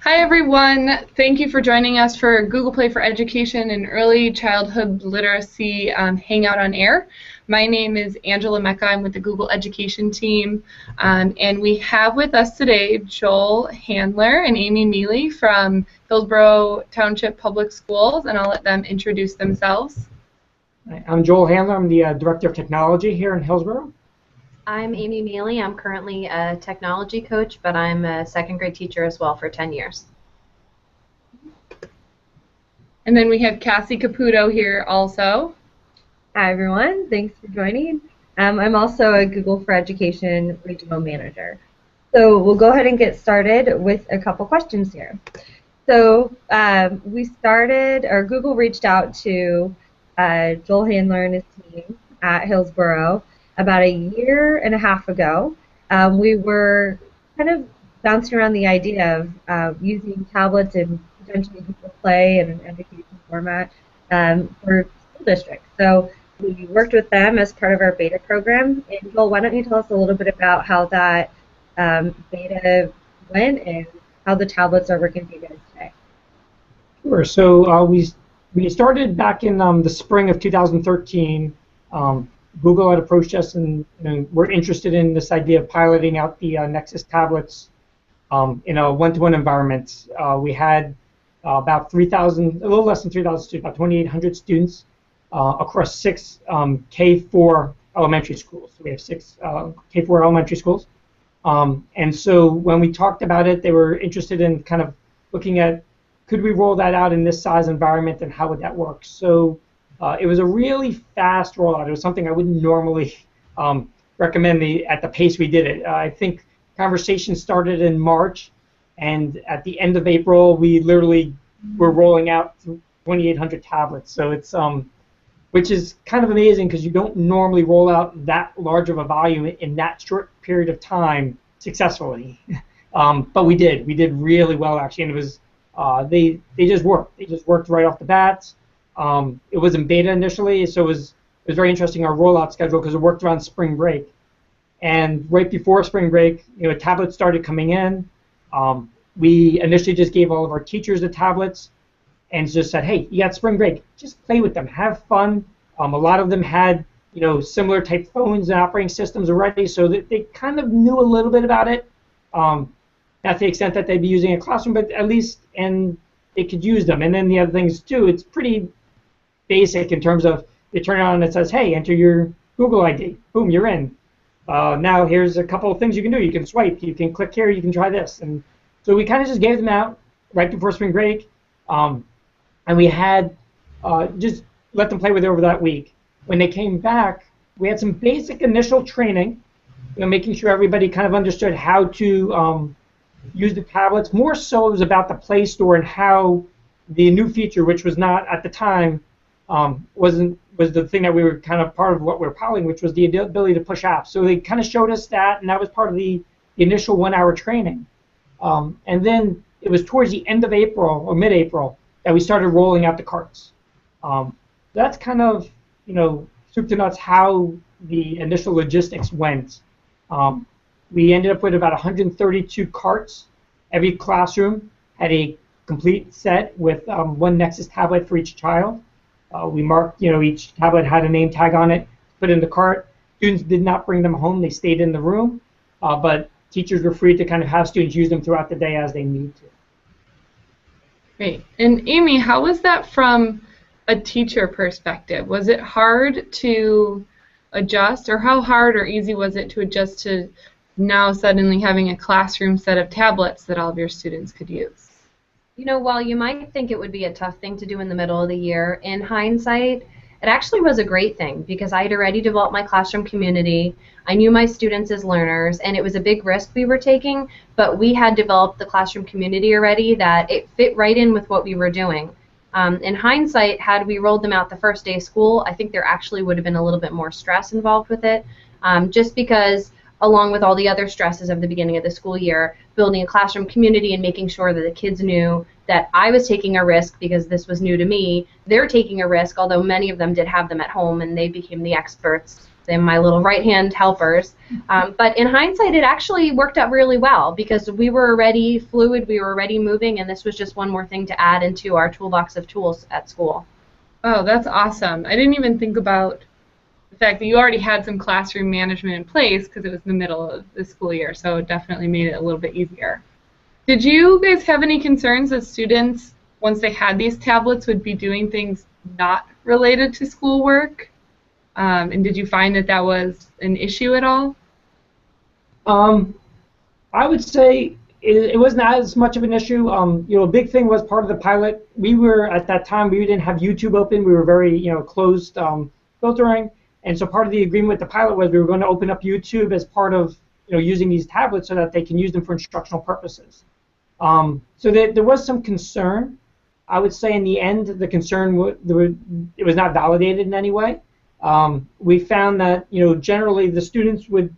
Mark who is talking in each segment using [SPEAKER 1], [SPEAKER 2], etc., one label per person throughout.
[SPEAKER 1] Hi everyone, thank you for joining us for Google Play for Education and Early Childhood Literacy Hangout on Air. My name is Angela Mecca. I'm with the Google Education team, and we have with us today Joel Handler and Amy Mealy from Hillsborough Township Public Schools, and I'll let them introduce themselves.
[SPEAKER 2] I'm Joel Handler. I'm the Director of Technology here in Hillsborough.
[SPEAKER 3] I'm Amy Mealy. I'm currently a technology coach, but I'm a second grade teacher as well for 10 years.
[SPEAKER 1] And then we have Cassie Caputo here also.
[SPEAKER 4] Hi everyone, thanks for joining. I'm also a Google for Education Regional Manager. So we'll go ahead and get started with a couple questions here. So Google reached out to Joel Handler and his team at Hillsborough about a year and a half ago. We were kind of bouncing around the idea of using tablets and potentially Google Play in an education format for school districts. So we worked with them as part of our beta program. And Joel, why don't you tell us a little bit about how that beta went and how the tablets are working for you guys today?
[SPEAKER 2] Sure. So we started back in the spring of 2013. Google had approached us and we're interested in this idea of piloting out the Nexus tablets in a one-to-one environment. We had about 3,000, a little less than 3,000 students, about 2,800 students across 6 K-4 elementary schools. So we have 6 K-4 elementary schools. And so when we talked about it, they were interested in kind of looking at, could we roll that out in this size environment and how would that work? So it was a really fast rollout. It was something I wouldn't normally recommend at the pace we did it. I think conversations started in March, and at the end of April, we literally were rolling out 2,800 tablets. So it's which is kind of amazing because you don't normally roll out that large of a volume in that short period of time successfully. But we did. We did really well actually, and it was they just worked. They just worked right off the bat. It was in beta initially, so it was very interesting, our rollout schedule, because it worked around spring break. And right before spring break, tablets started coming in. We initially just gave all of our teachers the tablets and just said, hey, you got spring break, just play with them, have fun. A lot of them had similar type phones and operating systems already, so that they kind of knew a little bit about it. Not to the extent that they'd be using a classroom, but at least they could use them. And then the other things too, it's pretty basic in terms of you turn it on and it says, hey, enter your Google ID. Boom, you're in. Now here's a couple of things you can do. You can swipe, you can click here, you can try this. And so we kind of just gave them out right before spring break. And we had just let them play with it over that week. When they came back, we had some basic initial training, making sure everybody kind of understood how to use the tablets. More so it was about the Play Store and how the new feature, which was not at the time, was the thing that we were kind of part of what we were piloting, which was the ability to push apps. So they kind of showed us that, and that was part of the initial 1-hour training. And then it was towards the end of April or mid-April that we started rolling out the carts. That's kind of soup to nuts how the initial logistics went. We ended up with about 132 carts. Every classroom had a complete set with 1 Nexus tablet for each child. We marked, each tablet had a name tag on it, put in the cart. Students did not bring them home. They stayed in the room, but teachers were free to kind of have students use them throughout the day as they need to.
[SPEAKER 1] Great. And Amy, how was that from a teacher perspective? Was it hard to adjust, or how hard or easy was it to adjust to now suddenly having a classroom set of tablets that all of your students could use?
[SPEAKER 3] While you might think it would be a tough thing to do in the middle of the year, in hindsight, it actually was a great thing because I had already developed my classroom community. I knew my students as learners, and it was a big risk we were taking, but we had developed the classroom community already that it fit right in with what we were doing. In hindsight, had we rolled them out the first day of school, I think there actually would have been a little bit more stress involved with it, just because along with all the other stresses of the beginning of the school year, building a classroom community and making sure that the kids knew that I was taking a risk because this was new to me. They're taking a risk, although many of them did have them at home and they became the experts they're my little right-hand helpers. But in hindsight, it actually worked out really well because we were already fluid, we were already moving, and this was just one more thing to add into our toolbox of tools at school.
[SPEAKER 1] Oh, that's awesome. I didn't even think about the fact that you already had some classroom management in place because it was in the middle of the school year, so it definitely made it a little bit easier. Did you guys have any concerns that students, once they had these tablets, would be doing things not related to schoolwork? And did you find that that was an issue at all?
[SPEAKER 2] I would say it wasn't as much of an issue. A big thing was part of the pilot. We were at that time we didn't have YouTube open. We were very closed filtering, and so part of the agreement with the pilot was we were going to open up YouTube as part of using these tablets so that they can use them for instructional purposes. So there was some concern. I would say in the end the concern it was not validated in any way. We found that generally the students would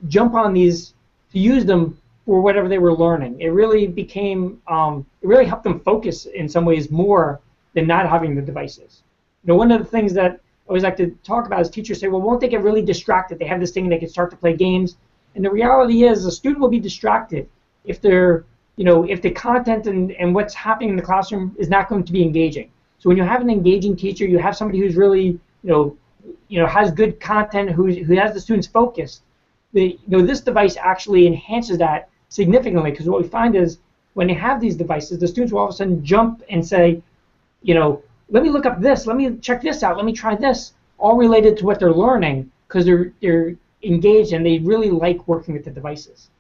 [SPEAKER 2] jump on these to use them for whatever they were learning. It really became it really helped them focus in some ways more than not having the devices. One of the things that I always like to talk about is teachers say, well, won't they get really distracted? They have this thing and they can start to play games. And the reality is a student will be distracted if they're if the content and what's happening in the classroom is not going to be engaging. So when you have an engaging teacher, you have somebody who's really has good content, who has the students focused. This device actually enhances that significantly, because what we find is when they have these devices, the students will all of a sudden jump and say, let me look up this, let me check this out, let me try this, all related to what they're learning, because they're engaged and they really like working with the devices.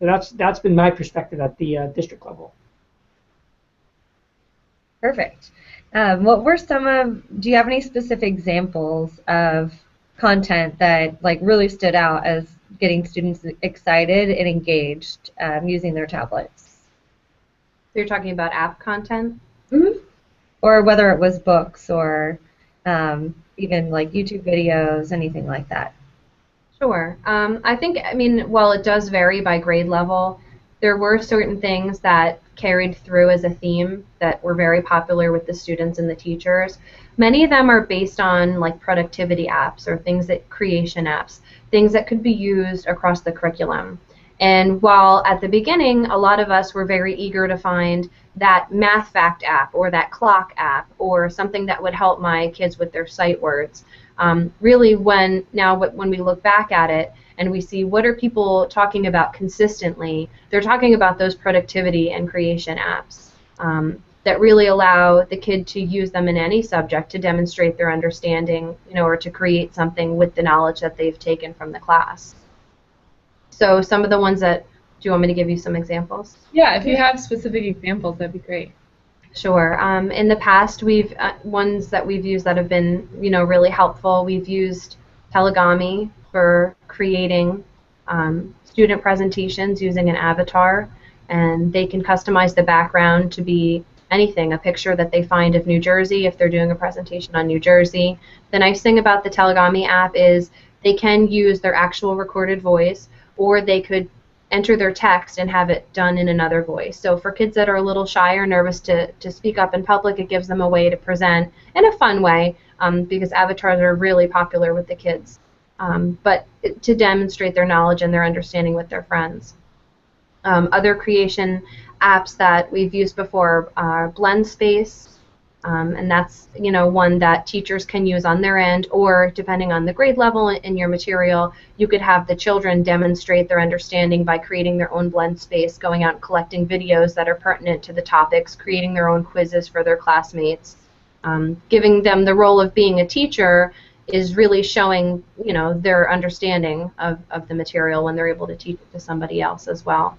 [SPEAKER 2] So that's been my perspective at the district level.
[SPEAKER 4] Perfect. What were do you have any specific examples of content that really stood out as getting students excited and engaged using their tablets?
[SPEAKER 3] So you're talking about app content?
[SPEAKER 4] Mm-hmm. Or whether it was books or even YouTube videos, anything like that.
[SPEAKER 3] Sure. I mean, while it does vary by grade level, there were certain things that carried through as a theme that were very popular with the students and the teachers. Many of them are based on productivity apps or creation apps, things that could be used across the curriculum. And while at the beginning, a lot of us were very eager to find that math fact app or that clock app or something that would help my kids with their sight words, really when we look back at it and we see what are people talking about consistently, they're talking about those productivity and creation apps that really allow the kid to use them in any subject to demonstrate their understanding, or to create something with the knowledge that they've taken from the class. So some of the ones do you want me to give you some examples?
[SPEAKER 1] Yeah, if you have specific examples, that'd be great.
[SPEAKER 3] Sure. In the past, ones that we've used that have been, really helpful. We've used Telegami for creating student presentations using an avatar, and they can customize the background to be anything, a picture that they find of New Jersey if they're doing a presentation on New Jersey. The nice thing about the Telegami app is they can use their actual recorded voice, or they could enter their text and have it done in another voice. So for kids that are a little shy or nervous to speak up in public, it gives them a way to present in a fun way, because avatars are really popular with the kids, but to demonstrate their knowledge and their understanding with their friends. Other creation apps that we've used before are Blend Space, and that's one that teachers can use on their end, or depending on the grade level in your material, you could have the children demonstrate their understanding by creating their own blend space, going out and collecting videos that are pertinent to the topics, creating their own quizzes for their classmates. Giving them the role of being a teacher is really showing their understanding of the material when they're able to teach it to somebody else as well.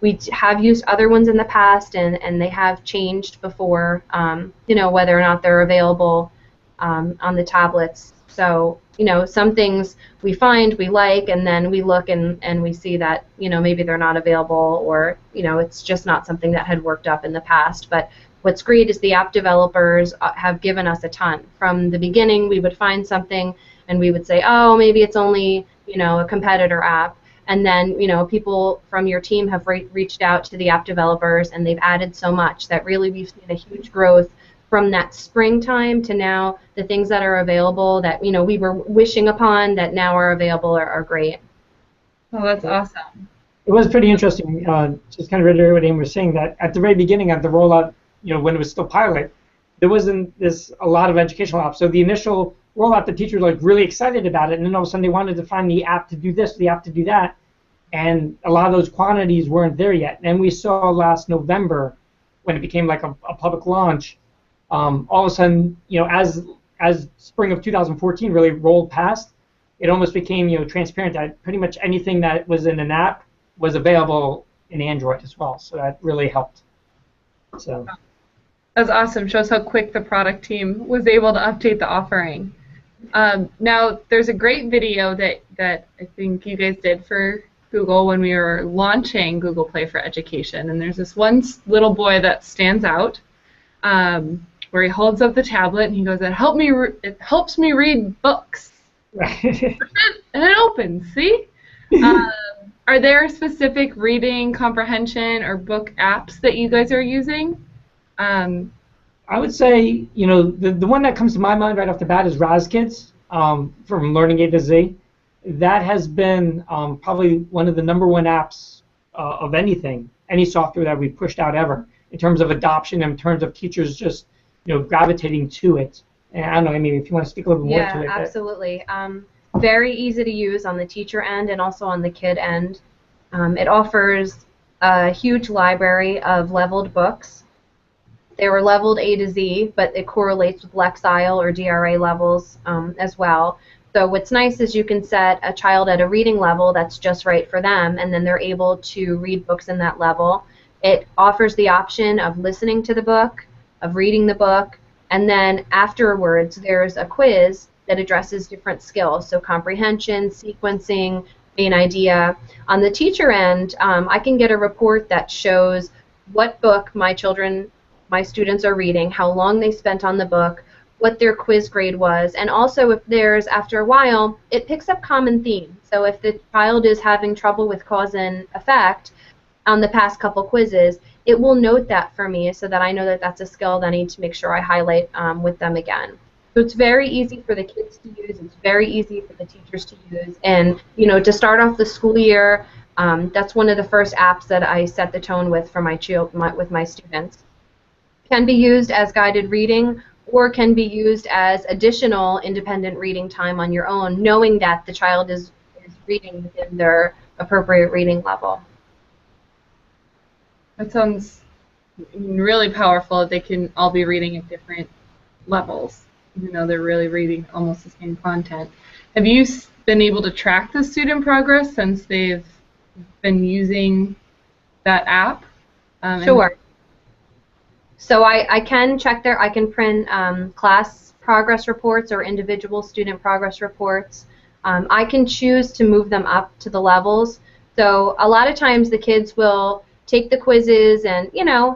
[SPEAKER 3] We have used other ones in the past, and they have changed before, whether or not they're available on the tablets. So, some things we find we like, and then we look and we see that, maybe they're not available, or, it's just not something that had worked up in the past. But what's great is the app developers have given us a ton. From the beginning, we would find something, and we would say, oh, maybe it's only, a competitor app. And then, people from your team have reached out to the app developers, and they've added so much that really we've seen a huge growth from that springtime to now, the things that are available that we were wishing upon that now are available are great.
[SPEAKER 1] Oh, that's awesome.
[SPEAKER 2] It was pretty interesting. Just kind of reiterate what Amy was saying, that at the very beginning of the rollout, when it was still pilot, there wasn't a lot of educational apps. So the initial rollout, the teachers were like really excited about it, and then all of a sudden they wanted to find the app to do this, the app to do that, and a lot of those quantities weren't there yet. And we saw last November, when it became like a public launch, all of a sudden, as spring of 2014 really rolled past, it almost became transparent that pretty much anything that was in an app was available in Android as well. So that really helped. So
[SPEAKER 1] that's awesome. Shows how quick the product team was able to update the offering. Now there's a great video that I think you guys did for Google when we were launching Google Play for Education, and there's this one little boy that stands out, where he holds up the tablet and he goes, "It helps me read books."
[SPEAKER 2] right.
[SPEAKER 1] And it opens. See? Are there specific reading comprehension or book apps that you guys are using?
[SPEAKER 2] I would say, the one that comes to my mind right off the bat is RazKids, from Learning A to Z. That has been probably one of the #1 apps of any software that we've pushed out ever, in terms of adoption, in terms of teachers just gravitating to it. And I don't know, Amy, if you want to speak a little bit more to it.
[SPEAKER 3] Yeah, absolutely. Very easy to use on the teacher end and also on the kid end. It offers a huge library of leveled books. They were leveled A to Z, but it correlates with Lexile or DRA levels as well. So what's nice is you can set a child at a reading level that's just right for them, and then they're able to read books in that level. It offers the option of listening to the book, of reading the book, and then afterwards there's a quiz that addresses different skills, so comprehension, sequencing, main idea. On the teacher end, I can get a report that shows what book my students are reading, how long they spent on the book, what their quiz grade was, and also if there's, after a while, it picks up common themes. So if the child is having trouble with cause and effect on the past couple quizzes, it will note that for me so that I know that that's a skill that I need to make sure I highlight with them again. So it's very easy for the kids to use, it's very easy for the teachers to use, and to start off the school year, that's one of the first apps that I set the tone with for with my students. Can be used as guided reading, or can be used as additional independent reading time on your own, knowing that the child is reading within their appropriate reading level.
[SPEAKER 1] That sounds really powerful. They can all be reading at different levels, even though they're really reading almost the same content. Have you been able to track the student progress since they've been using that app?
[SPEAKER 3] Sure. So I can check I can print class progress reports or individual student progress reports. I can choose to move them up to the levels. So a lot of times the kids will take the quizzes, and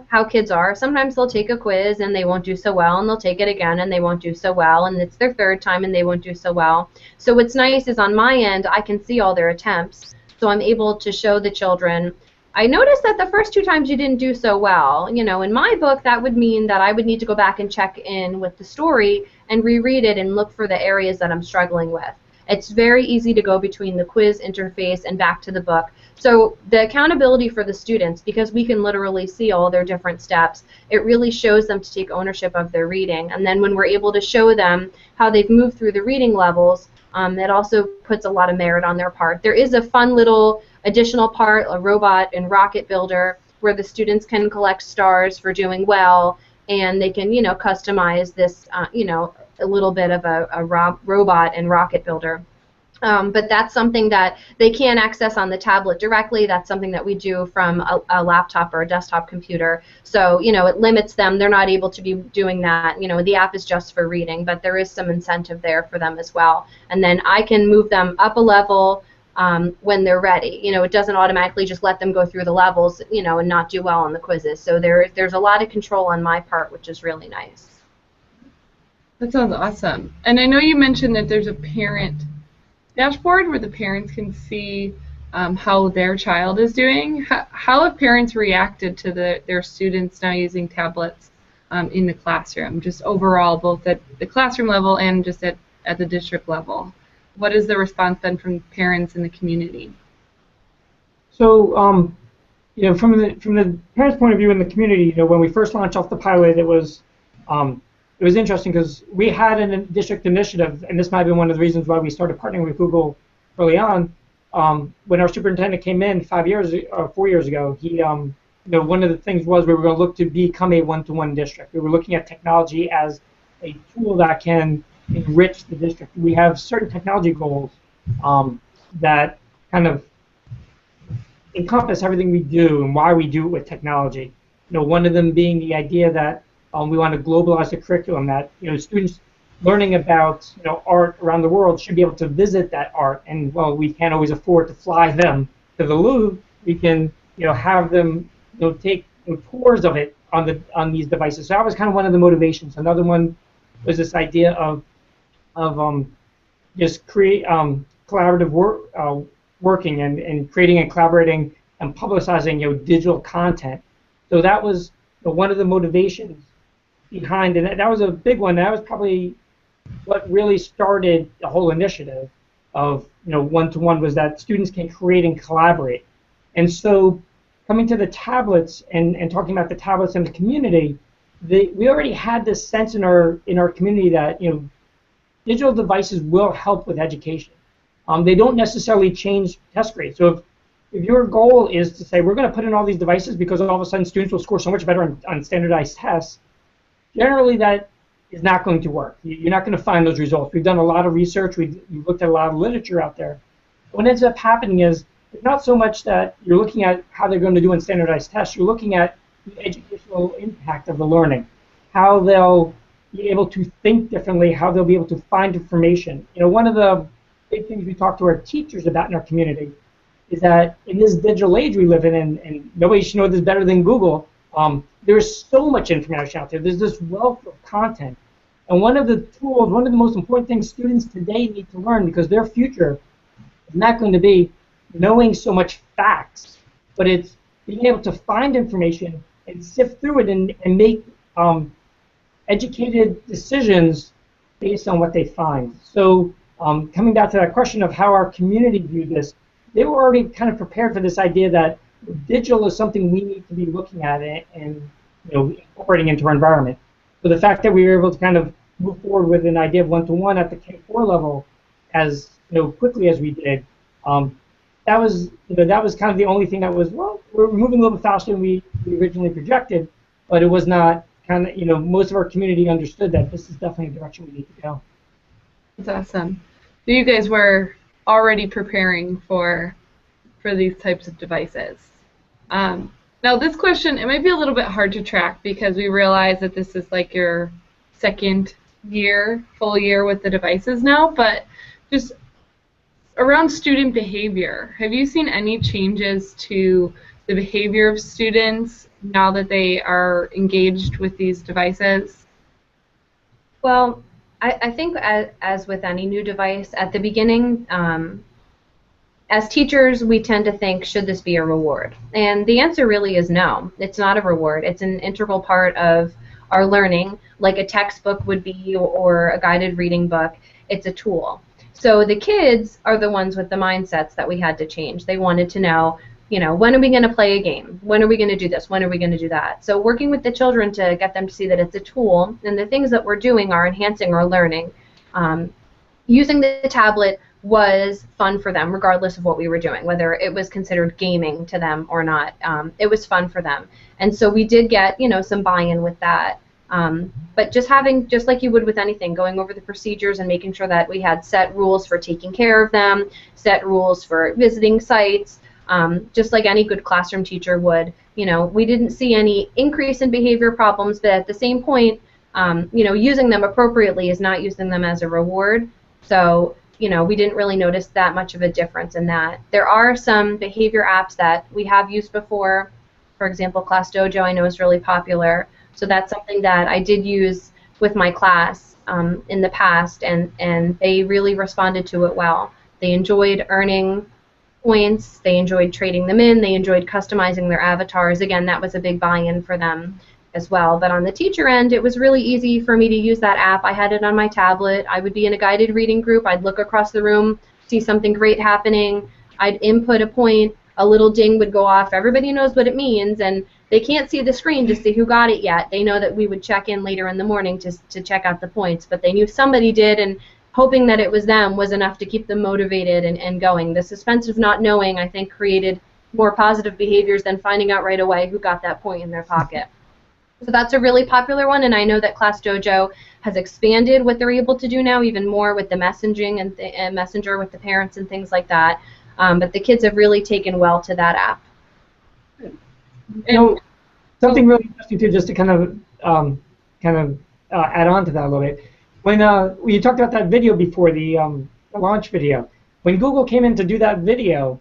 [SPEAKER 3] how kids are. Sometimes they'll take a quiz and they won't do so well, and they'll take it again and they won't do so well, and it's their third time and they won't do so well. So what's nice is on my end I can see all their attempts, so I'm able to show the children, I noticed that the first 2 times you didn't do so well. In my book that would mean that I would need to go back and check in with the story and reread it and look for the areas that I'm struggling with. It's very easy to go between the quiz interface and back to the book. So the accountability for the students, because we can literally see all their different steps, it really shows them to take ownership of their reading. And then when we're able to show them how they've moved through the reading levels, it also puts a lot of merit on their part. There is a fun little additional part, a robot and rocket builder, where the students can collect stars for doing well, and they can, customize this, a little bit of a robot and rocket builder. But that's something that they can't access on the tablet directly. That's something that we do from a laptop or a desktop computer. So, it limits them. They're not able to be doing that. The app is just for reading, but there is some incentive there for them as well. And then I can move them up a level when they're ready. It doesn't automatically just let them go through the levels, and not do well on the quizzes. So there's a lot of control on my part, which is really nice.
[SPEAKER 1] That sounds awesome. And I know you mentioned that there's a parent dashboard where the parents can see how their child is doing. How have parents reacted to their students now using tablets in the classroom, just overall, both at the classroom level and just at the district level? What has the response been from parents in the community?
[SPEAKER 2] So, from the parents' point of view in the community, when we first launched off the pilot, it was interesting because we had a district initiative, and this might have been one of the reasons why we started partnering with Google early on. When our superintendent came in 4 years ago, he, one of the things was we were going to look to become a one-to-one district. We were looking at technology as a tool that can enrich the district. We have certain technology goals that kind of encompass everything we do and why we do it with technology. One of them being the idea that we want to globalize the curriculum, that students learning about art around the world should be able to visit that art, and while we can't always afford to fly them to the Louvre, we can have them take tours of it on these devices. So that was kind of one of the motivations. Another one was this idea of just create collaborative working and creating and collaborating and publicizing digital content. So that was one of the motivations behind, and that was a big one. That was probably what really started the whole initiative of one-to-one, was that students can create and collaborate. And so coming to the tablets and talking about the tablets in the community, we already had this sense in our community that digital devices will help with education. They don't necessarily change test grades. So if your goal is to say we're going to put in all these devices because all of a sudden students will score so much better on standardized tests, generally that is not going to work. You're not going to find those results. We've done a lot of research. We've looked at a lot of literature out there. What ends up happening is it's not so much that you're looking at how they're going to do in standardized tests. You're looking at the educational impact of the learning, how they'll be able to think differently, how they'll be able to find information. One of the big things we talk to our teachers about in our community is that in this digital age we live in, and nobody should know this better than Google, there's so much information out there. There's this wealth of content. And one of the tools, one of the most important things students today need to learn, because their future is not going to be knowing so much facts, but it's being able to find information and sift through it and make educated decisions based on what they find. So coming back to that question of how our community viewed this, they were already kind of prepared for this idea that digital is something we need to be looking at and incorporating into our environment. So the fact that we were able to kind of move forward with an idea of one-to-one at the K-4 level as quickly as we did, that was kind of the only thing that was, well, we're moving a little bit faster than we originally projected, but it was not kind of, most of our community understood that this is definitely the direction we need to go.
[SPEAKER 1] That's awesome. So you guys were already preparing for these types of devices. Now this question, it might be a little bit hard to track because we realize that this is like your second year, full year with the devices now, but just around student behavior, have you seen any changes to the behavior of students now that they are engaged with these devices?
[SPEAKER 3] Well, I think as with any new device, at the beginning, as teachers, we tend to think, should this be a reward? And the answer really is no. It's not a reward. It's an integral part of our learning, like a textbook would be or a guided reading book. It's a tool. So the kids are the ones with the mindsets that we had to change. They wanted to know, when are we going to play a game? When are we going to do this? When are we going to do that? So working with the children to get them to see that it's a tool and the things that we're doing are enhancing our learning. Using the tablet was fun for them regardless of what we were doing, whether it was considered gaming to them or not. It was fun for them. And so we did get, some buy-in with that. But just like you would with anything, going over the procedures and making sure that we had set rules for taking care of them, set rules for visiting sites, just like any good classroom teacher would. We didn't see any increase in behavior problems, but at the same point, using them appropriately is not using them as a reward. So, we didn't really notice that much of a difference in that. There are some behavior apps that we have used before. For example, Class Dojo I know is really popular. So that's something that I did use with my class in the past, and they really responded to it well. They enjoyed earning points, they enjoyed trading them in, they enjoyed customizing their avatars. Again, that was a big buy-in for them. as well. But on the teacher end, it was really easy for me to use that app. I had it on my tablet. I would be in a guided reading group. I'd look across the room, see something great happening. I'd input a point. A little ding would go off. Everybody knows what it means, and they can't see the screen to see who got it yet. They know that we would check in later in the morning to check out the points, but they knew somebody did, and hoping that it was them was enough to keep them motivated and going. The suspense of not knowing, I think, created more positive behaviors than finding out right away who got that point in their pocket. So that's a really popular one, and I know that Class Dojo has expanded what they're able to do now even more with the messaging and messenger with the parents and things like that. But the kids have really taken well to that app.
[SPEAKER 2] You know, something really interesting too, just to kind of add on to that a little bit. When you talked about that video before, the launch video, when Google came in to do that video,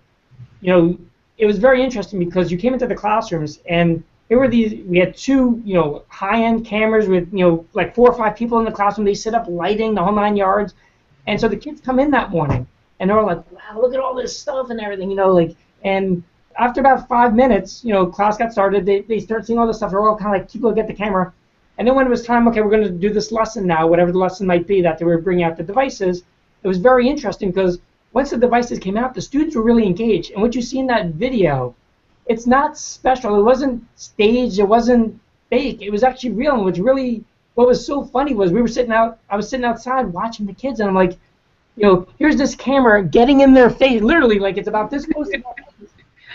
[SPEAKER 2] you know, it was very interesting because you came into the classrooms and there were these. We had two, you know, high-end cameras with, you know, like 4 or 5 people in the classroom. They set up lighting, the whole 9 yards, and so the kids come in that morning and they're like, wow, look at all this stuff and everything, you know, like, and after about 5 minutes, you know, class got started. They start seeing all this stuff. They're all kind of like, keep looking at the camera. And then when it was time, okay, we're going to do this lesson now, whatever the lesson might be that they were bringing out the devices, it was very interesting because once the devices came out, the students were really engaged. And what you see in that video, it's not special. It wasn't staged. It wasn't fake. It was actually real. And what was so funny was I was sitting outside watching the kids, and I'm like, you know, here's this camera getting in their face, literally, like it's about this close to their face.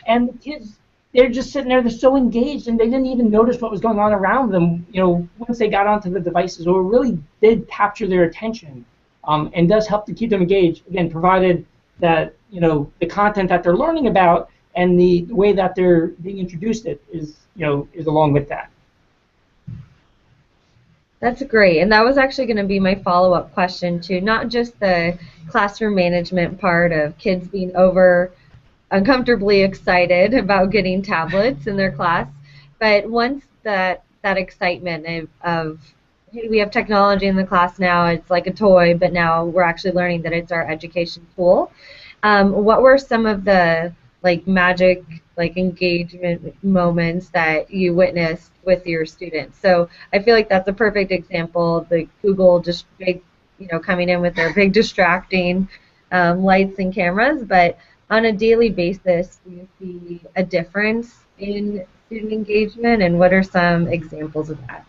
[SPEAKER 2] And the kids, they're just sitting there, they're so engaged, and they didn't even notice what was going on around them, you know, once they got onto the devices. So it really did capture their attention, and does help to keep them engaged, again, provided that, you know, the content that they're learning about and the way that they're being introduced it is, you know, is along with that.
[SPEAKER 4] That's great, and that was actually going to be my follow-up question too, not just the classroom management part of kids being uncomfortably excited about getting tablets in their class, but once that excitement of hey, we have technology in the class now, it's like a toy, but now we're actually learning that it's our education tool. What were some of the like magic, like engagement moments that you witnessed with your students? So I feel like that's a perfect example. The Google just big, you know, coming in with their big distracting lights and cameras. But on a daily basis, do you see a difference in student engagement, and what are some examples of that?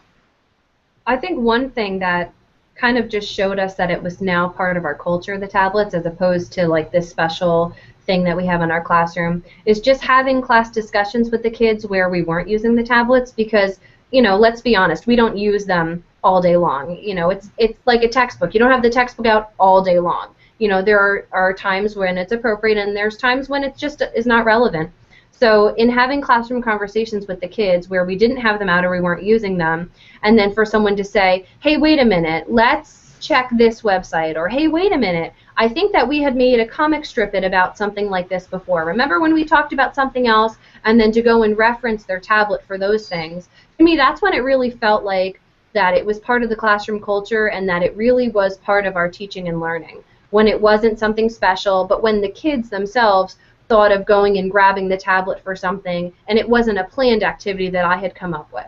[SPEAKER 3] I think one thing that kind of just showed us that it was now part of our culture, the tablets, as opposed to like this special thing that we have in our classroom, is just having class discussions with the kids where we weren't using the tablets, because, you know, let's be honest, we don't use them all day long. You know, it's like a textbook. You don't have the textbook out all day long. You know, there are times when it's appropriate, and there's times when it just is not relevant. So in having classroom conversations with the kids where we didn't have them out or we weren't using them, and then for someone to say, hey, wait a minute, let's check this website, or hey, wait a minute, I think that we had made a comic strip about something like this before. Remember when we talked about something else? And then to go and reference their tablet for those things. To me, that's when it really felt like that it was part of the classroom culture and that it really was part of our teaching and learning. When it wasn't something special, but when the kids themselves thought of going and grabbing the tablet for something, and it wasn't a planned activity that I had come up with.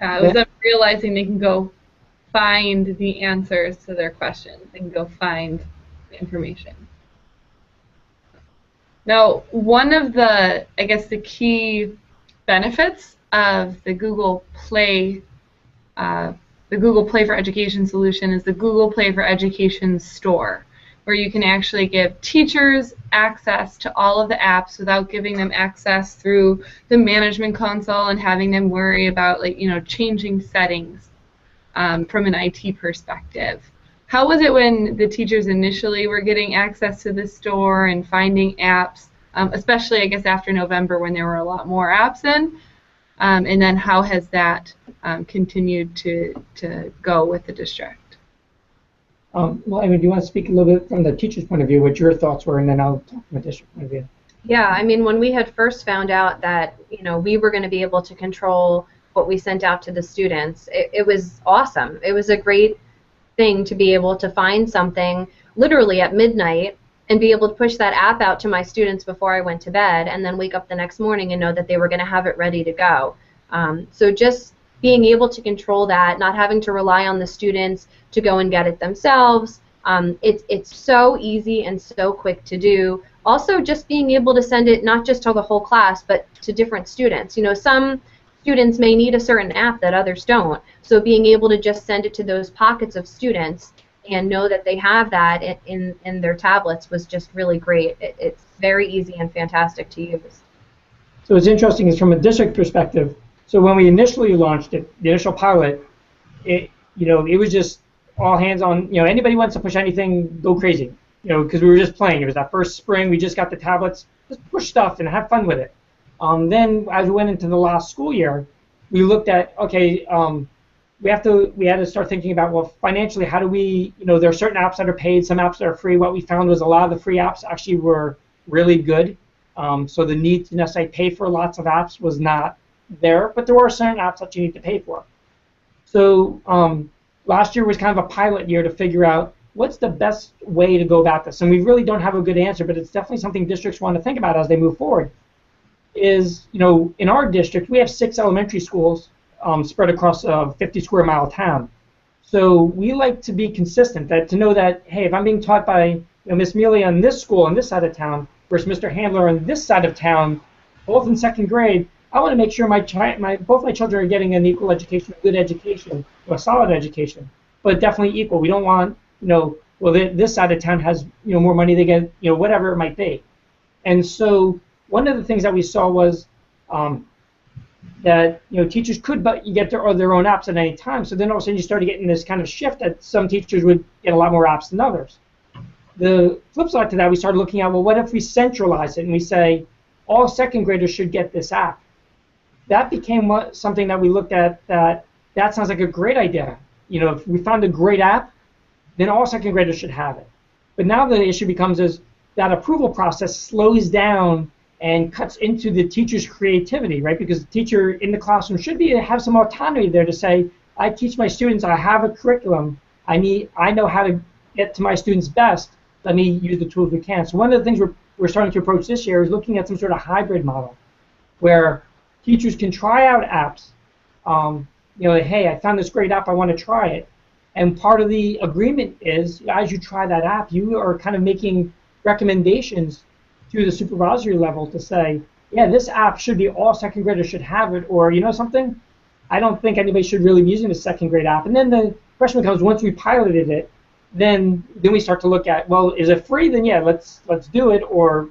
[SPEAKER 1] It was them realizing they can go find the answers to their questions. They can go find the information. Now, one of the, I guess, the key benefits of the Google Play for Education solution is the Google Play for Education store, where you can actually give teachers access to all of the apps without giving them access through the management console and having them worry about, like, you know, changing settings from an IT perspective. How was it when the teachers initially were getting access to the store and finding apps, especially, I guess, after November when there were a lot more apps in? And then how has that continued to go with the district?
[SPEAKER 2] Well, Amy, do you want to speak a little bit from the teacher's point of view, what your thoughts were, and then I'll talk from a district point of view.
[SPEAKER 3] Yeah, I mean, when we had first found out that, you know, we were going to be able to control what we sent out to the students, it was awesome. It was a great thing to be able to find something literally at midnight and be able to push that app out to my students before I went to bed, and then wake up the next morning and know that they were going to have it ready to go. So just being able to control that, not having to rely on the students to go and get it themselves. It's so easy and so quick to do. Also, just being able to send it not just to the whole class, but to different students. You know, some students may need a certain app that others don't. So being able to just send it to those pockets of students and know that they have that in their tablets was just really great. It's very easy and fantastic to use.
[SPEAKER 2] So what's interesting is from a district perspective. So when we initially launched it, the initial pilot, it was just all hands on. You know, anybody wants to push anything, go crazy. You know, because we were just playing. It was that first spring. We just got the tablets, just push stuff and have fun with it. Then as we went into the last school year, we looked at, okay, we had to start thinking about, well, financially, how do we, there are certain apps that are paid, some apps that are free. What we found was a lot of the free apps actually were really good. So the need to necessarily pay for lots of apps was not there, but there were certain apps that you need to pay for. So last year was kind of a pilot year to figure out what's the best way to go about this. And we really don't have a good answer, but it's definitely something districts want to think about as they move forward. Is, in our district, we have 6 elementary schools spread across a 50 square mile town. So we like to be consistent, to know that, hey, if I'm being taught by Miss Mealy on this school on this side of town versus Mr. Handler on this side of town, both in 2nd grade, I want to make sure both my children are getting an equal education, a good education, a solid education, but definitely equal. We don't want, well, this side of town has more money, they get, whatever it might be. And so one of the things that we saw was that teachers could get their own apps at any time. So then all of a sudden you started getting this kind of shift that some teachers would get a lot more apps than others. The flip side to that, we started looking at, well, what if we centralize it and we say all 2nd graders should get this app? That became something that we looked at. That sounds like a great idea. If we found a great app, then all 2nd graders should have it. But now the issue becomes is that approval process slows down and cuts into the teacher's creativity, right? Because the teacher in the classroom should have some autonomy there to say, I teach my students, I have a curriculum, I know how to get to my students best, let me use the tools we can. So one of the things we're starting to approach this year is looking at some sort of hybrid model where teachers can try out apps, hey, I found this great app, I want to try it. And part of the agreement is, as you try that app, you are kind of making recommendations to the supervisory level to say, yeah, this app should be all 2nd graders should have it, or something, I don't think anybody should really be using the 2nd grade app. And then the question becomes, once we piloted it, then we start to look at, well, is it free? Then yeah, let's do it, or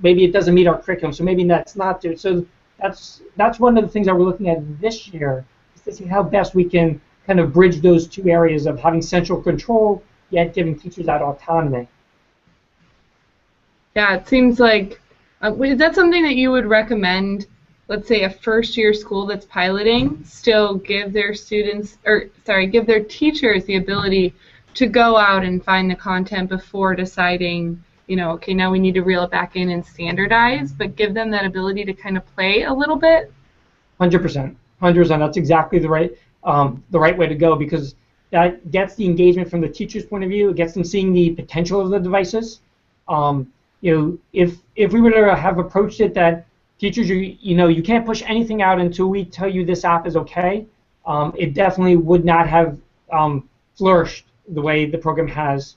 [SPEAKER 2] maybe it doesn't meet our curriculum, so maybe let's not do it. So that's one of the things that we're looking at this year, is to see how best we can kind of bridge those 2 areas of having central control, yet giving teachers that autonomy.
[SPEAKER 1] Yeah, it seems like, is that something that you would recommend, let's say a first-year school that's piloting, still give their teachers the ability to go out and find the content before deciding, okay, now we need to reel it back in and standardize, but give them that ability to kind of play a little bit?
[SPEAKER 2] 100%. That's exactly the right way to go, because that gets the engagement from the teacher's point of view. It gets them seeing the potential of the devices. If we were to have approached it that teachers, you can't push anything out until we tell you this app is okay, it definitely would not have flourished the way the program has.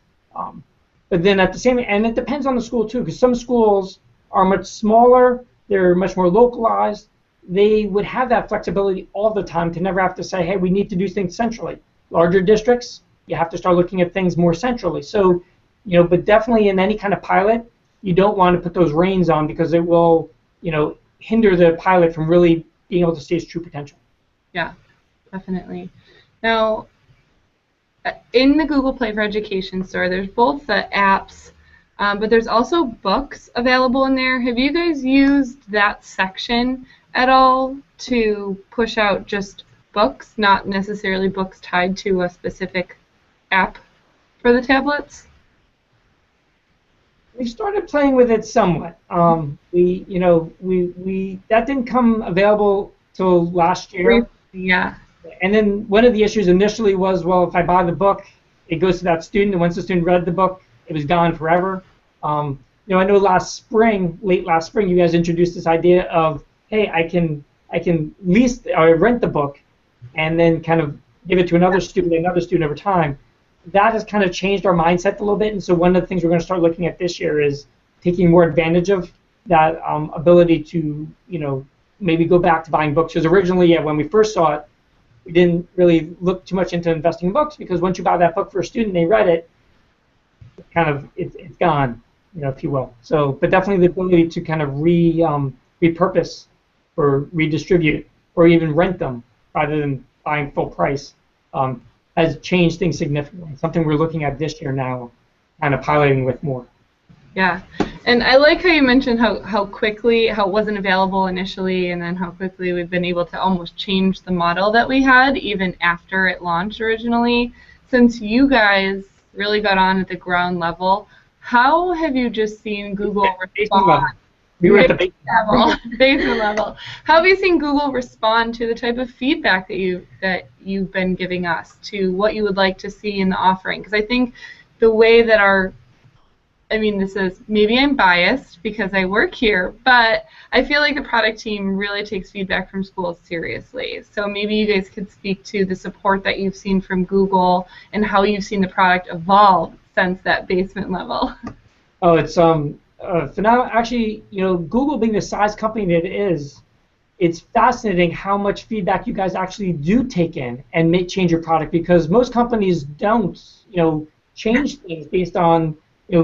[SPEAKER 2] But then at the same, and it depends on the school too, because some schools are much smaller, they're much more localized. They would have that flexibility all the time to never have to say, hey, we need to do things centrally. Larger districts, you have to start looking at things more centrally. So, but definitely in any kind of pilot, you don't want to put those reins on, because it will, hinder the pilot from really being able to see its true potential.
[SPEAKER 1] Yeah, definitely. Now, in the Google Play for Education store, there's both the apps, but there's also books available in there. Have you guys used that section at all to push out just books, not necessarily books tied to a specific app for the tablets?
[SPEAKER 2] We started playing with it somewhat. That didn't come available till last year.
[SPEAKER 1] Yeah.
[SPEAKER 2] And then one of the issues initially was, well, if I buy the book, it goes to that student, and once the student read the book, it was gone forever. I know late last spring, you guys introduced this idea of, hey, I can I can lease or rent the book and then kind of give it to another student over time. That has kind of changed our mindset a little bit, and so one of the things we're going to start looking at this year is taking more advantage of that ability to, maybe go back to buying books. Because originally, when we first saw it, we didn't really look too much into investing in books, because once you buy that book for a student, they read it, it's gone, if you will. So, but definitely the ability to kind of repurpose or redistribute or even rent them rather than buying full price has changed things significantly. Something we're looking at this year now, kind of piloting with more.
[SPEAKER 1] Yeah, and I like how you mentioned how it wasn't available initially, and then how quickly we've been able to almost change the model that we had even after it launched originally. Since you guys really got on at the ground level, how have you just seen Google respond?
[SPEAKER 2] We were at the
[SPEAKER 1] basement level. How have you seen Google respond to the type of feedback that you've been giving us to what you would like to see in the offering? Because I think the way that this is, maybe I'm biased because I work here, but I feel like the product team really takes feedback from schools seriously. So maybe you guys could speak to the support that you've seen from Google and how you've seen the product evolve since that basement level.
[SPEAKER 2] Oh, it's phenomenal. Actually, Google being the size company that it is, it's fascinating how much feedback you guys actually do take in and change your product, because most companies don't, change things based on,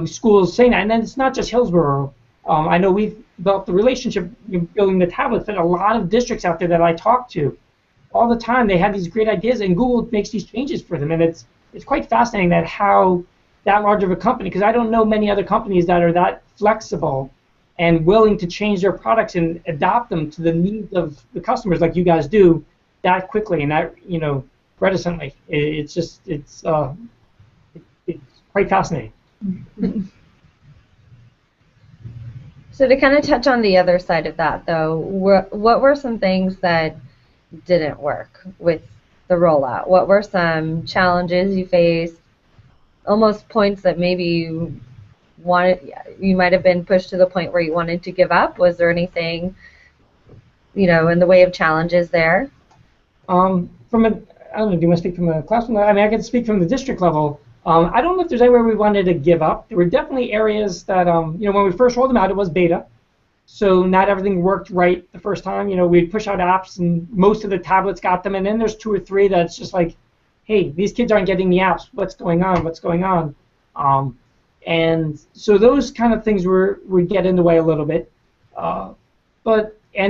[SPEAKER 2] schools saying that. And then it's not just Hillsborough. I know we've developed a relationship building the tablets, but a lot of districts out there that I talk to all the time, they have these great ideas, and Google makes these changes for them. And it's quite fascinating that how that large of a company, because I don't know many other companies that are that flexible and willing to change their products and adapt them to the needs of the customers like you guys do that quickly and that, reticently. It's quite fascinating.
[SPEAKER 4] So to kind of touch on the other side of that, though, what were some things that didn't work with the rollout? What were some challenges you faced? Almost points that maybe you might have been pushed to the point where you wanted to give up. Was there anything, in the way of challenges there?
[SPEAKER 2] I don't know, do you want to speak from a classroom level? I can speak from the district level. I don't know if there's anywhere we wanted to give up. There were definitely areas that, when we first rolled them out, it was beta. So not everything worked right the first time. We'd push out apps, and most of the tablets got them, and then there's 2 or 3 that's just like, hey, these kids aren't getting the apps. What's going on? And so those kind of things would get in the way a little bit. And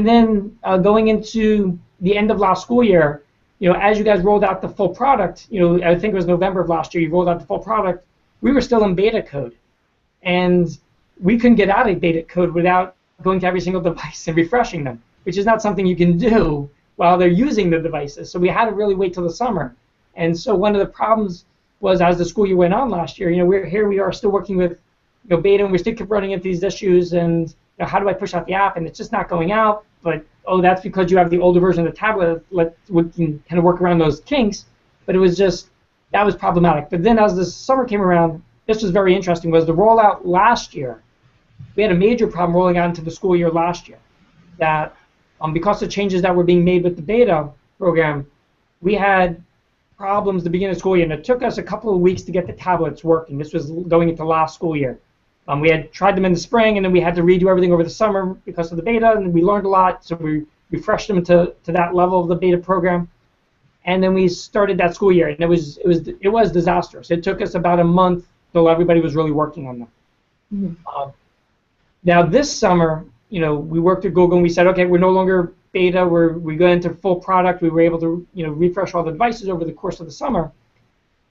[SPEAKER 2] then going into the end of last school year, as you guys rolled out the full product, I think it was November of last year, you rolled out the full product, we were still in beta code. And we couldn't get out of beta code without going to every single device and refreshing them, which is not something you can do while they're using the devices. So we had to really wait till the summer. And so one of the problems was, as the school year went on last year, we are still working with beta, and we still keep running into these issues, and how do I push out the app, and it's just not going out, but that's because you have the older version of the tablet. We can kind of work around those kinks, but that was problematic. But then as the summer came around, this was very interesting, was the rollout last year. We had a major problem rolling out into the school year last year, that because of changes that were being made with the beta program, we had problems the beginning of the school year, and it took us a couple of weeks to get the tablets working. This was going into last school year. We had tried them in the spring, and then we had to redo everything over the summer because of the beta, and we learned a lot, so we refreshed them to that level of the beta program. And then we started that school year, and it was disastrous. It took us about a month till everybody was really working on them. Mm-hmm. Now this summer, we worked with Google, and we said, okay, we're no longer beta, we go into full product. We were able to refresh all the devices over the course of the summer.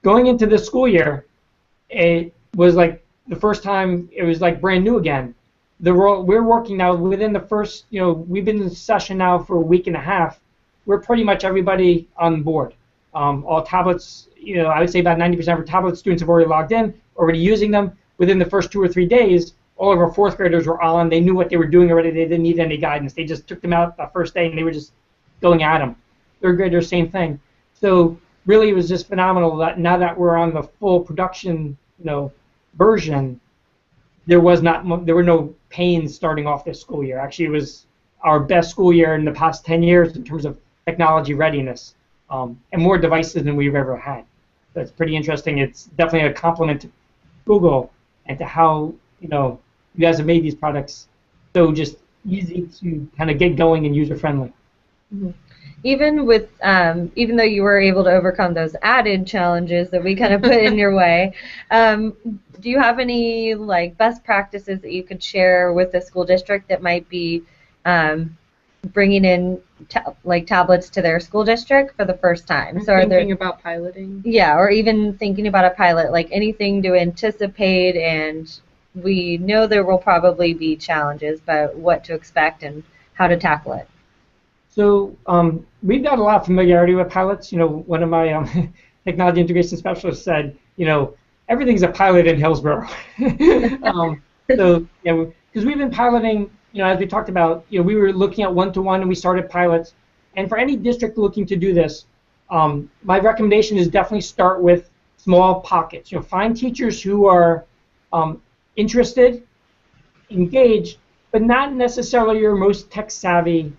[SPEAKER 2] Going into this school year, it was like the first time it was like brand new again. We're working now within the first, we've been in session now for a week and a half. We're pretty much everybody on board. All tablets, I would say about 90% of our tablet students have already logged in, already using them. Within the first 2 or 3 days, all of our 4th graders were on. They knew what they were doing already. They didn't need any guidance. They just took them out the first day, and they were just going at them. 3rd graders, same thing. So really, it was just phenomenal that now that we're on the full production, version, there were no pains starting off this school year. Actually, it was our best school year in the past 10 years in terms of technology readiness, and more devices than we've ever had. That's pretty interesting. It's definitely a compliment to Google and to how you guys have made these products so just easy to kind of get going and user friendly.
[SPEAKER 4] Mm-hmm. Even with even though you were able to overcome those added challenges that we kind of put in your way, do you have any like best practices that you could share with the school district that might be bringing in tablets to their school district for the first time?
[SPEAKER 1] So are thinking about piloting?
[SPEAKER 4] Yeah, or even thinking about a pilot, like anything to anticipate, and we know there will probably be challenges, but what to expect and how to tackle it.
[SPEAKER 2] So we've got a lot of familiarity with pilots. One of my technology integration specialists said, everything's a pilot in Hillsborough. So, because we've been piloting, as we talked about, we were looking at one-to-one and we started pilots. And for any district looking to do this, my recommendation is definitely start with small pockets. Find teachers who are interested, engaged, but not necessarily your most tech-savvy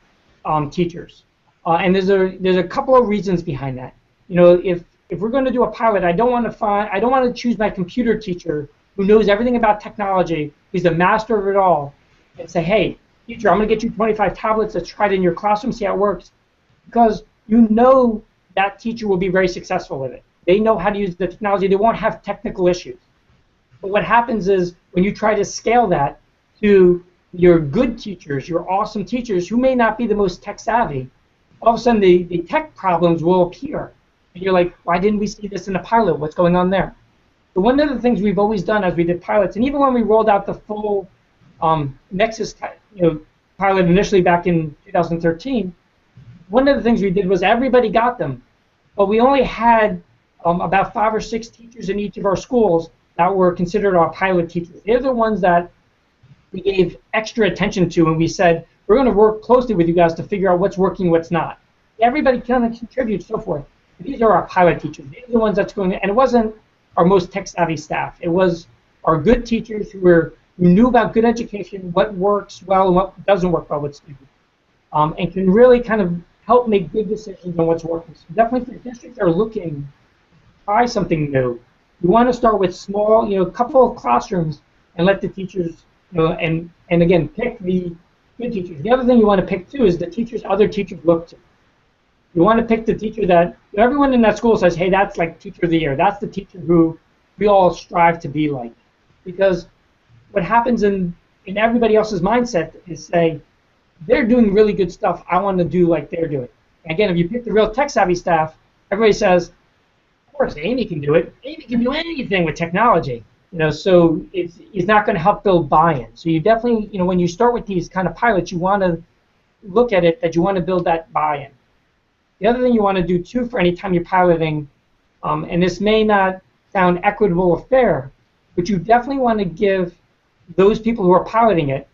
[SPEAKER 2] teachers. And there's a couple of reasons behind that. If we're going to do a pilot, I don't want to choose my computer teacher who knows everything about technology, who's the master of it all, and say, hey, teacher, I'm going to get you 25 tablets. Let's try it in your classroom, see how it works. Because that teacher will be very successful with it. They know how to use the technology. They won't have technical issues. But what happens is when you try to scale that to your good teachers, your awesome teachers who may not be the most tech savvy, all of a sudden the tech problems will appear. And you're like, why didn't we see this in the pilot? What's going on there? So one of the things we've always done as we did pilots, and even when we rolled out the full Nexus pilot initially back in 2013, one of the things we did was everybody got them, but we only had about 5 or 6 teachers in each of our schools that were considered our pilot teachers. They're the ones that we gave extra attention to, and we said, we're going to work closely with you guys to figure out what's working, what's not. Everybody kind of contributes, so forth. But these are our pilot teachers. These are the ones that's going, and it wasn't our most tech-savvy staff. It was our good teachers who knew about good education, what works well and what doesn't work well with students, and can really kind of help make good decisions on what's working. So definitely, if districts are looking to try something new, you want to start with small, a couple of classrooms, and let the teachers, and again, pick the good teachers. The other thing you want to pick too is the teachers other teachers look to. You want to pick the teacher that everyone in that school says, hey, that's like teacher of the year. That's the teacher who we all strive to be like. Because what happens in everybody else's mindset is say, they're doing really good stuff. I want to do like they're doing. Again, if you pick the real tech-savvy staff, everybody says, of course, Amy can do it. Amy can do anything with technology. So it's not going to help build buy-in. So you definitely, when you start with these kind of pilots, you want to look at it that you want to build that buy-in. The other thing you want to do too for any time you're piloting, and this may not sound equitable or fair, but you definitely want to give those people who are piloting it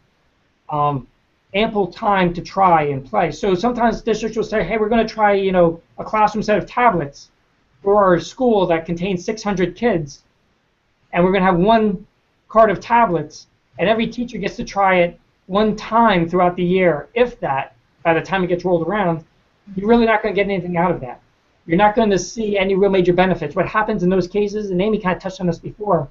[SPEAKER 2] ample time to try and play. So sometimes districts will say, hey, we're going to try a classroom set of tablets for our school that contains 600 kids, and we're going to have one cart of tablets, and every teacher gets to try it one time throughout the year, if that, by the time it gets rolled around. You're really not going to get anything out of that. You're not going to see any real major benefits. What happens in those cases, and Amy kind of touched on this before,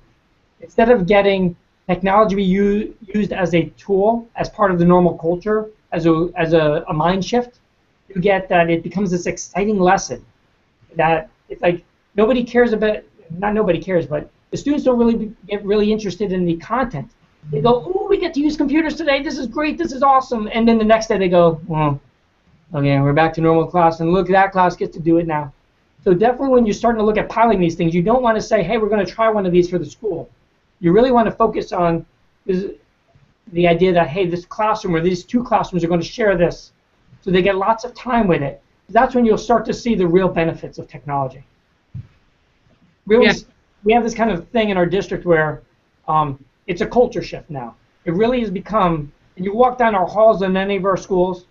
[SPEAKER 2] instead of getting technology used as a tool, as part of the normal culture, as a mind shift, you get that it becomes this exciting lesson that it's like nobody cares about, not nobody cares, but the students don't really get really interested in the content. They go, oh, we get to use computers today. This is great. This is awesome. And then the next day they go, well, okay, we're back to normal class, and look, that class gets to do it now. So definitely when you're starting to look at piloting these things, you don't want to say, hey, we're going to try one of these for the school. You really want to focus on the idea that, hey, this classroom or these 2 classrooms are going to share this, so they get lots of time with it. That's when you'll start to see the real benefits of technology. Really, yeah. We have this kind of thing in our district where it's a culture shift now. It really has become, and you walk down our halls in any of our schools,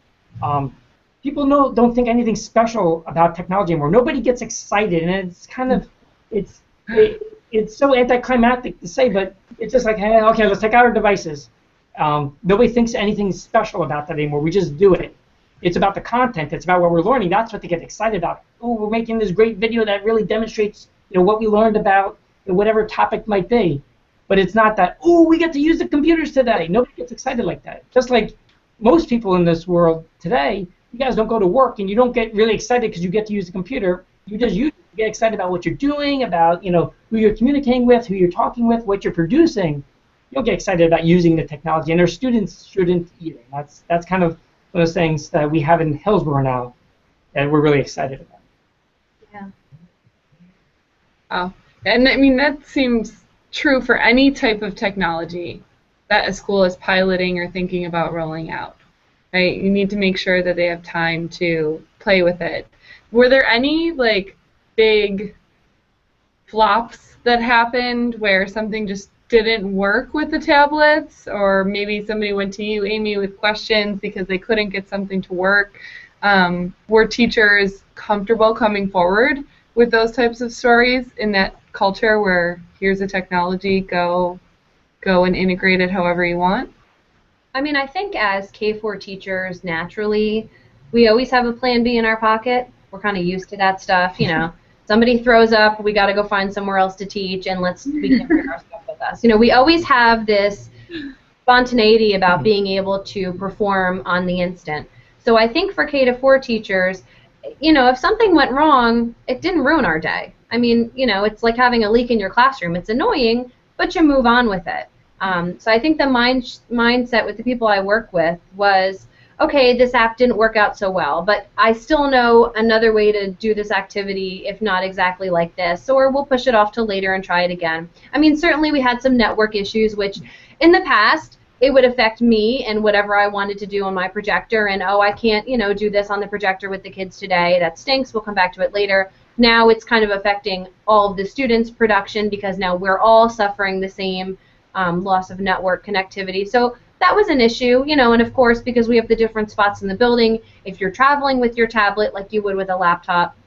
[SPEAKER 2] people don't think anything special about technology anymore. Nobody gets excited, and it's kind of it's so anticlimactic to say, but it's just like, hey, okay, let's take out our devices. Nobody thinks anything special about that anymore. We just do it. It's about the content. It's about what we're learning. That's what they get excited about. Oh, we're making this great video that really demonstrates, what we learned about whatever topic might be. But it's not that, oh, we get to use the computers today. Nobody gets excited like that. Just like most people in this world today, you guys don't go to work and you don't get really excited because you get to use the computer. You just use it. You get excited about what you're doing, about who you're communicating with, who you're talking with, what you're producing. You don't get excited about using the technology, and our students shouldn't either. That's kind of one of those things that we have in Hillsborough now that we're really excited about.
[SPEAKER 3] Yeah.
[SPEAKER 1] Oh, and I mean that seems true for any type of technology that a school is piloting or thinking about rolling out. Right? You need to make sure that they have time to play with it. Were there any big flops that happened where something just didn't work with the tablets, or maybe somebody went to you, Amy, with questions because they couldn't get something to work? Were teachers comfortable coming forward with those types of stories in that culture where here's a technology, go and integrate it however you want?
[SPEAKER 3] I mean, I think as K-4 teachers, naturally, we always have a plan B in our pocket. We're kind of used to that stuff, Somebody throws up, we got to go find somewhere else to teach, and we can bring our stuff with us. We always have this spontaneity about being able to perform on the instant. So I think for K-4 teachers, if something went wrong, it didn't ruin our day. I mean, it's like having a leak in your classroom. It's annoying, but you move on with it. So I think the mindset with the people I work with was, okay, this app didn't work out so well, but I still know another way to do this activity, if not exactly like this, or we'll push it off till later and try it again. I mean, certainly we had some network issues, which in the past, it would affect me and whatever I wanted to do on my projector, and oh, I can't, do this on the projector with the kids today. That stinks. We'll come back to it later. Now it's kind of affecting all of the students' production because now we're all suffering the same loss of network connectivity. So that was an issue, and of course, because we have the different spots in the building, if you're traveling with your tablet like you would with a laptop,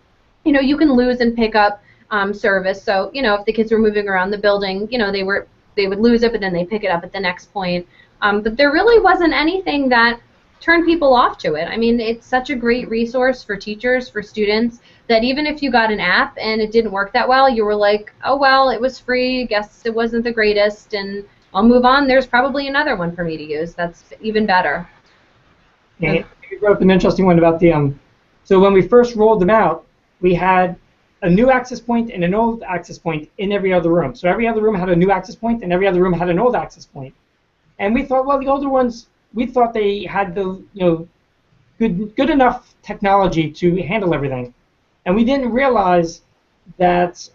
[SPEAKER 3] you can lose and pick up service. So, if the kids were moving around the building, they would lose it, but then they pick it up at the next point. But there really wasn't anything that turned people off to it. I mean, it's such a great resource for teachers, for students, that even if you got an app and it didn't work that well, you were like, oh, well, it was free, guess it wasn't the greatest, and I'll move on. There's probably another one for me to use that's even better.
[SPEAKER 2] Yeah, you brought up an interesting one about the so when we first rolled them out, we had a new access point and an old access point in every other room. So every other room had a new access point and every other room had an old access point. And we thought, well, the older ones, we thought they had the good enough technology to handle everything, and we didn't realize that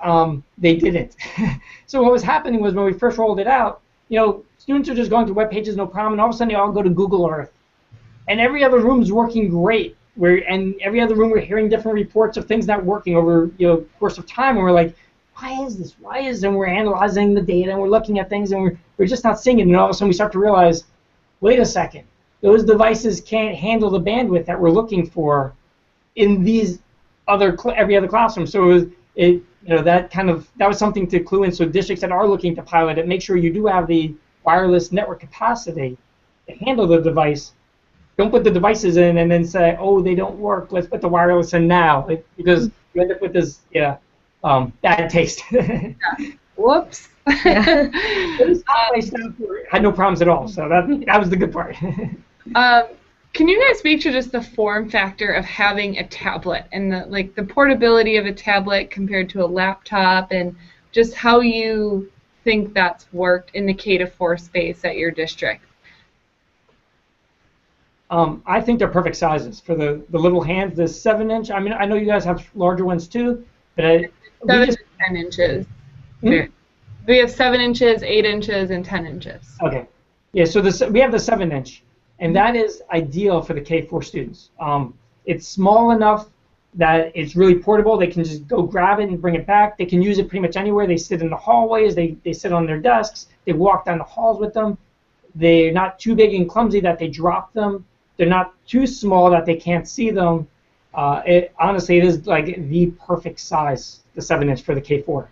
[SPEAKER 2] they didn't. So what was happening was when we first rolled it out, students are just going to web pages, no problem, and all of a sudden they all go to Google Earth. And every other room is working great. And every other room we're hearing different reports of things not working over the course of time, and we're like, why is this? Why is it? And we're analyzing the data, and we're looking at things, and we're just not seeing it. And all of a sudden we start to realize, wait a second, those devices can't handle the bandwidth that we're looking for in these every other classroom. So that was something to clue in. So districts that are looking to pilot it, make sure you do have the wireless network capacity to handle the device. Don't put the devices in and then say, oh, they don't work, let's put the wireless in now, because you end up with this bad taste.
[SPEAKER 1] Whoops.
[SPEAKER 2] Yeah. My staff had no problems at all, so that was the good part.
[SPEAKER 1] Can you guys speak to just the form factor of having a tablet and the portability of a tablet compared to a laptop, and just how you think that's worked in the K-4 space at your district?
[SPEAKER 2] I think they're perfect sizes for the little hands. The 7-inch. I mean, I know you guys have larger ones too, but
[SPEAKER 1] 7 to 10 inches. We have 7 inches, 8 inches, and 10 inches.
[SPEAKER 2] Okay. Yeah. So we have the 7-inch, and that is ideal for the K-4 students. It's small enough that it's really portable. They can just go grab it and bring it back. They can use it pretty much anywhere. They sit in the hallways. They sit on their desks. They walk down the halls with them. They're not too big and clumsy that they drop them. They're not too small that they can't see them. Honestly, it is like the perfect size, the 7-inch for the K-4.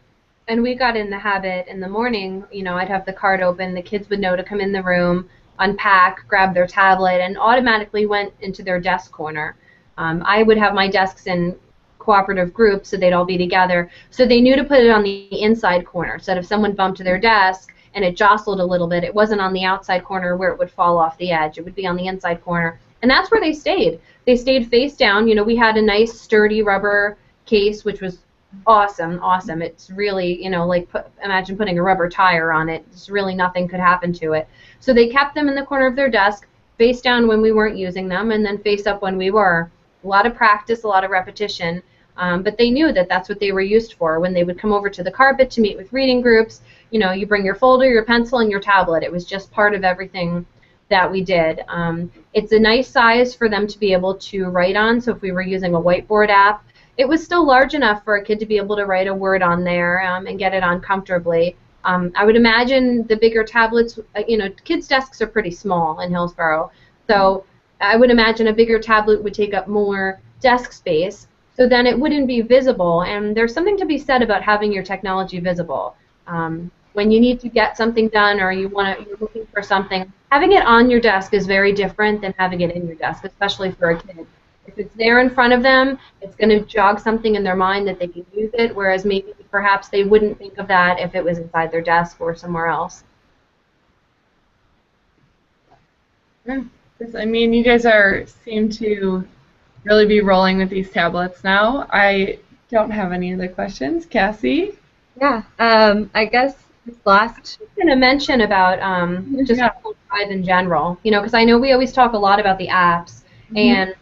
[SPEAKER 3] And we got in the habit in the morning, I'd have the card open, the kids would know to come in the room, unpack, grab their tablet, and automatically went into their desk corner. I would have my desks in cooperative groups, so they'd all be together. So they knew to put it on the inside corner, so that if someone bumped their desk and it jostled a little bit, it wasn't on the outside corner where it would fall off the edge. It would be on the inside corner. And that's where they stayed. They stayed face down. You know, we had a nice sturdy rubber case, which was awesome, awesome. It's really, you know, like imagine putting a rubber tire on it. It's really nothing could happen to it. So they kept them in the corner of their desk, face down when we weren't using them, and then face up when we were. A lot of practice, a lot of repetition, but they knew that that's what they were used for. When they would come over to the carpet to meet with reading groups, you know, you bring your folder, your pencil, and your tablet. It was just part of everything that we did. It's a nice size for them to be able to write on, so if we were using a whiteboard app, it was still large enough for a kid to be able to write a word on there and get it on comfortably. I would imagine the bigger tablets, you know, kids' desks are pretty small in Hillsborough, so I would imagine a bigger tablet would take up more desk space, so then it wouldn't be visible, and there's something to be said about having your technology visible. When you need to get something done or you're looking for something, having it on your desk is very different than having it in your desk, especially for a kid. If it's there in front of them, it's going to jog something in their mind that they can use it, whereas maybe perhaps they wouldn't think of that if it was inside their desk or somewhere else.
[SPEAKER 1] Yeah. I mean, you guys seem to really be rolling with these tablets now. I don't have any other questions. Cassie?
[SPEAKER 4] Yeah, I guess this last...
[SPEAKER 3] I'm going to mention about just Google Drive in general, you know, because I know we always talk a lot about the apps, and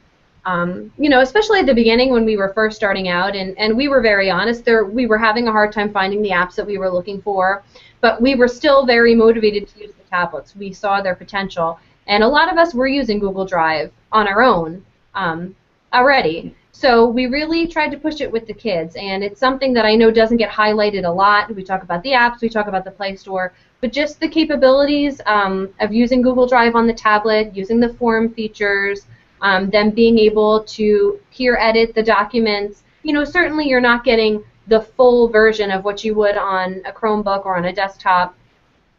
[SPEAKER 3] you know, especially at the beginning when we were first starting out, and we were very honest, we were having a hard time finding the apps that we were looking for, but we were still very motivated to use the tablets. We saw their potential, and a lot of us were using Google Drive on our own already. So we really tried to push it with the kids, and it's something that I know doesn't get highlighted a lot. We talk about the apps, we talk about the Play Store, but just the capabilities of using Google Drive on the tablet, using the form features, them being able to peer edit the documents. You know, certainly you're not getting the full version of what you would on a Chromebook or on a desktop,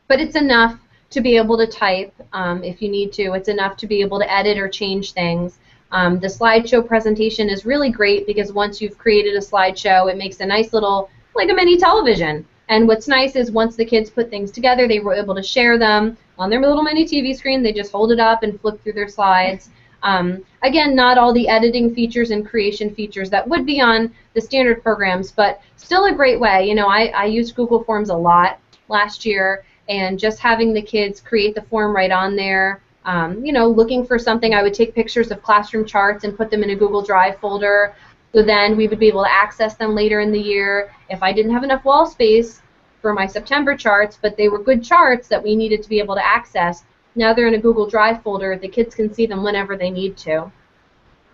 [SPEAKER 3] but it's enough to be able to type if you need to. It's enough to be able to edit or change things. The slideshow presentation is really great because once you've created a slideshow, it makes a nice little, like a mini television. And what's nice is once the kids put things together, they were able to share them on their little mini TV screen. They just hold it up and flip through their slides. Again, not all the editing features and creation features that would be on the standard programs, but still a great way. You know, I used Google Forms a lot last year, and just having the kids create the form right on there, you know, looking for something, I would take pictures of classroom charts and put them in a Google Drive folder, so then we would be able to access them later in the year. If I didn't have enough wall space for my September charts, but they were good charts that we needed to be able to access, now they're in a Google Drive folder. The kids can see them whenever they need to.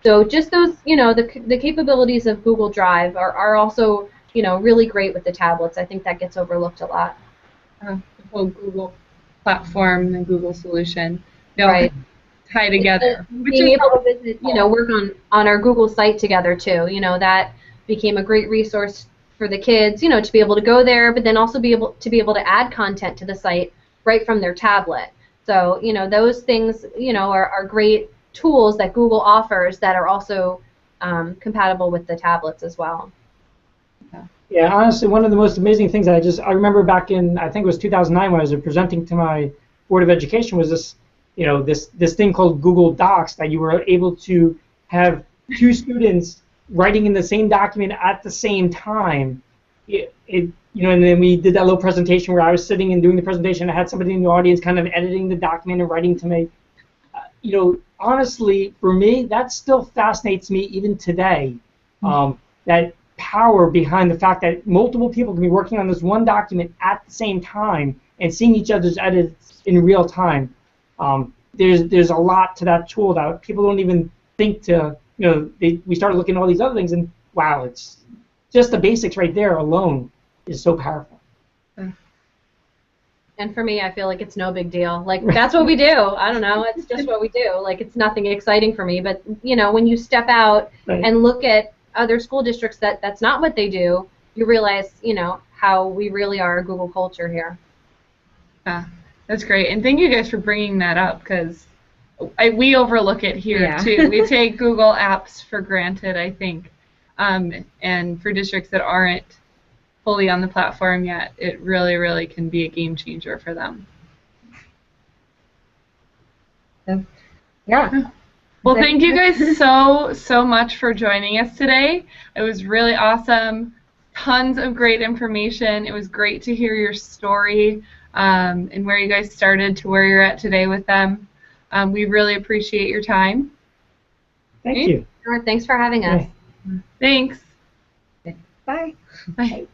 [SPEAKER 3] So just those, you know, the capabilities of Google Drive are also, you know, really great with the tablets. I think that gets overlooked a lot.
[SPEAKER 1] The whole Google platform and Google solution, they all
[SPEAKER 3] Right.
[SPEAKER 1] tie together.
[SPEAKER 3] Being able to visit, you know, work on our Google site together too. You know, that became a great resource for the kids, you know, to be able to go there, but then also be able to add content to the site right from their tablet. So, you know, those things, you know, are great tools that Google offers that are also compatible with the tablets as well.
[SPEAKER 2] Yeah, honestly, one of the most amazing things I remember back in, I think it was 2009 when I was presenting to my Board of Education, was this, you know, this thing called Google Docs, that you were able to have two students writing in the same document at the same time. You know, and then we did that little presentation where I was sitting and doing the presentation. I had somebody in the audience kind of editing the document and writing to me. You know, honestly, for me, that still fascinates me even today. That power behind the fact that multiple people can be working on this one document at the same time and seeing each other's edits in real time. There's a lot to that tool that people don't even think to. You know, we start looking at all these other things, and wow, it's just the basics right there alone is so powerful.
[SPEAKER 3] And for me, I feel like it's no big deal. Like, that's what we do. I don't know. It's just what we do. Like, it's nothing exciting for me. But, you know, when you step out and look at other school districts that's not what they do, you realize, you know, how we really are a Google culture here.
[SPEAKER 1] Yeah, That's great, and thank you guys for bringing that up, because we overlook it here
[SPEAKER 4] Yeah.
[SPEAKER 1] too. We take Google Apps for granted, I think, and for districts that aren't fully on the platform yet, it really, really can be a game changer for them.
[SPEAKER 4] Yeah.
[SPEAKER 1] Well, thank you guys so much for joining us today. It was really awesome. Tons of great information. It was great to hear your story and where you guys started to where you're at today with them. We really appreciate your time.
[SPEAKER 2] Thank you.
[SPEAKER 3] Sure, thanks for having us.
[SPEAKER 2] Okay.
[SPEAKER 1] Thanks.
[SPEAKER 4] Bye.
[SPEAKER 1] Bye.